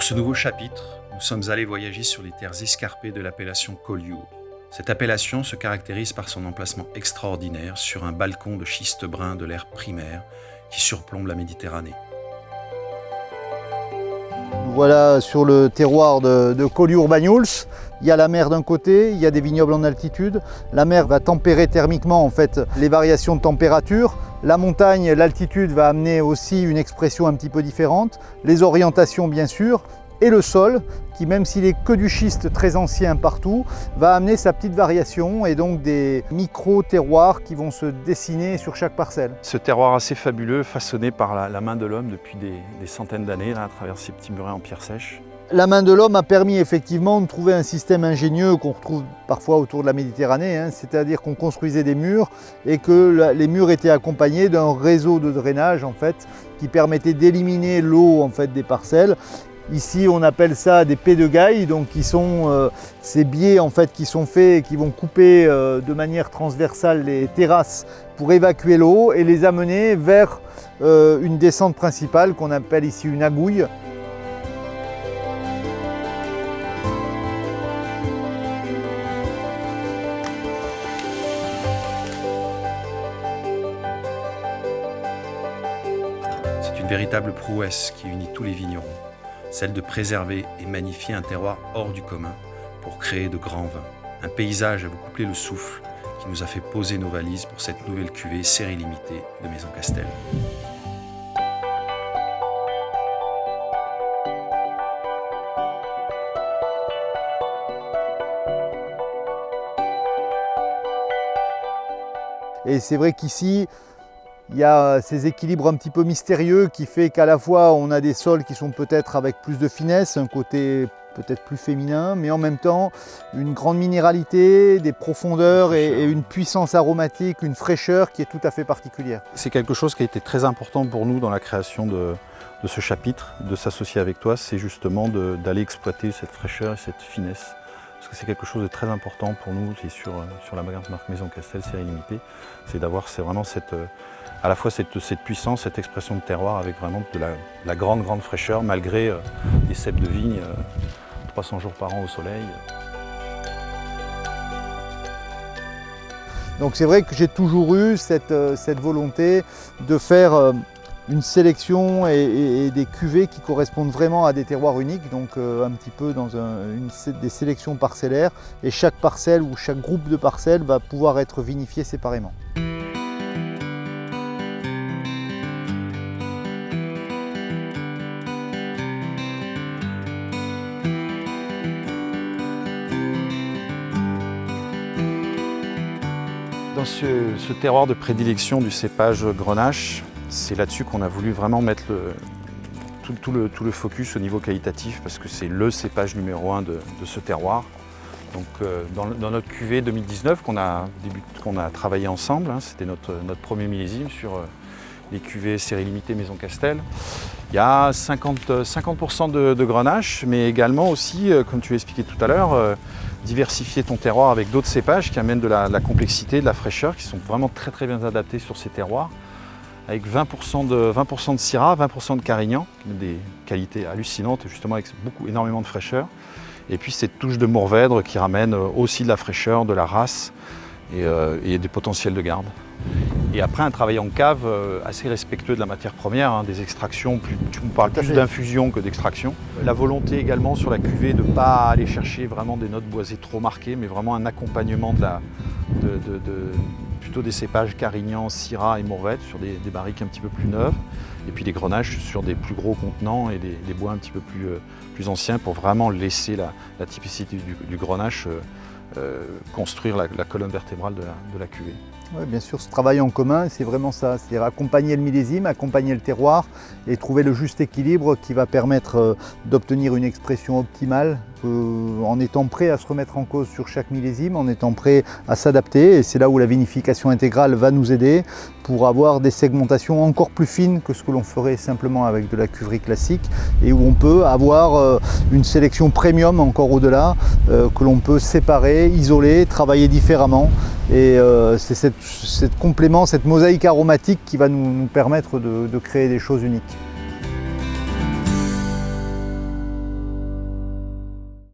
ce nouveau chapitre, nous sommes allés voyager sur les terres escarpées de l'appellation Collioure. Cette appellation se caractérise par son emplacement extraordinaire sur un balcon de schiste brun de l'ère primaire qui surplombe la Méditerranée. Voilà sur le terroir de Collioure-Banyuls. Il y a la mer d'un côté, il y a des vignobles en altitude. La mer va tempérer thermiquement en fait les variations de température. La montagne, l'altitude va amener aussi une expression un petit peu différente. Les orientations bien sûr. Et le sol, qui même s'il est que du schiste très ancien partout, va amener sa petite variation et donc des micro-terroirs qui vont se dessiner sur chaque parcelle. Ce terroir assez fabuleux, façonné par la main de l'homme depuis des centaines d'années, à travers ces petits murets en pierre sèche. La main de l'homme a permis effectivement de trouver un système ingénieux qu'on retrouve parfois autour de la Méditerranée, c'est-à-dire qu'on construisait des murs et que les murs étaient accompagnés d'un réseau de drainage en fait, qui permettait d'éliminer l'eau en fait, des parcelles. Ici, on appelle ça des pets de gaille, donc qui sont ces biais en fait, qui sont faits et qui vont couper de manière transversale les terrasses pour évacuer l'eau et les amener vers une descente principale qu'on appelle ici une agouille. C'est une véritable prouesse qui unit tous les vignerons, celle de préserver et magnifier un terroir hors du commun pour créer de grands vins. Un paysage à vous coupler le souffle qui nous a fait poser nos valises pour cette nouvelle cuvée série limitée de Maison Castel. Et c'est vrai qu'ici, il y a ces équilibres un petit peu mystérieux qui fait qu'à la fois on a des sols qui sont peut-être avec plus de finesse, un côté peut-être plus féminin, mais en même temps une grande minéralité, des profondeurs et une puissance aromatique, une fraîcheur qui est tout à fait particulière. C'est quelque chose qui a été très important pour nous dans la création de ce chapitre, de s'associer avec toi, c'est justement d'aller exploiter cette fraîcheur et cette finesse. Parce que c'est quelque chose de très important pour nous et sur la marque Maison Castel série limitée, c'est d'avoir vraiment à la fois cette puissance, cette expression de terroir avec vraiment de la grande fraîcheur malgré des ceps de vigne 300 jours par an au soleil. Donc c'est vrai que j'ai toujours eu cette volonté de faire une sélection et des cuvées qui correspondent vraiment à des terroirs uniques, donc un petit peu dans des sélections parcellaires, et chaque parcelle ou chaque groupe de parcelles va pouvoir être vinifié séparément. Dans ce terroir de prédilection du cépage Grenache, c'est là-dessus qu'on a voulu vraiment mettre tout le focus au niveau qualitatif parce que c'est le cépage numéro 1 de ce terroir. Donc, dans notre cuvée 2019 qu'on a travaillé ensemble, c'était notre premier millésime sur les cuvées série limitée Maison Castel. Il y a 50% de Grenache, mais également aussi, comme tu l'as expliqué tout à l'heure, diversifier ton terroir avec d'autres cépages qui amènent de la complexité, de la fraîcheur, qui sont vraiment très bien adaptés sur ces terroirs, avec 20% de Syrah, 20% de Carignan, des qualités hallucinantes, justement avec énormément de fraîcheur. Et puis cette touche de Mourvèdre qui ramène aussi de la fraîcheur, de la race et des potentiels de garde. Et après un travail en cave assez respectueux de la matière première, des extractions, on parle plus d'infusion que d'extraction. La volonté également sur la cuvée de ne pas aller chercher vraiment des notes boisées trop marquées, mais vraiment un accompagnement plutôt des cépages Carignan, Syrah et Mourvèdre sur des barriques un petit peu plus neuves, et puis des Grenaches sur des plus gros contenants et des bois un petit peu plus anciens pour vraiment laisser la typicité du Grenache construire la colonne vertébrale de la cuvée. Oui, bien sûr, ce travail en commun, c'est vraiment ça, c'est-à-dire accompagner le millésime, accompagner le terroir et trouver le juste équilibre qui va permettre d'obtenir une expression optimale en étant prêt à se remettre en cause sur chaque millésime, en étant prêt à s'adapter. Et c'est là où la vinification intégrale va nous aider pour avoir des segmentations encore plus fines que ce que l'on ferait simplement avec de la cuverie classique et où on peut avoir une sélection premium encore au-delà que l'on peut séparer, isoler, travailler différemment. Et c'est cette complément, cette mosaïque aromatique qui va nous permettre de créer des choses uniques.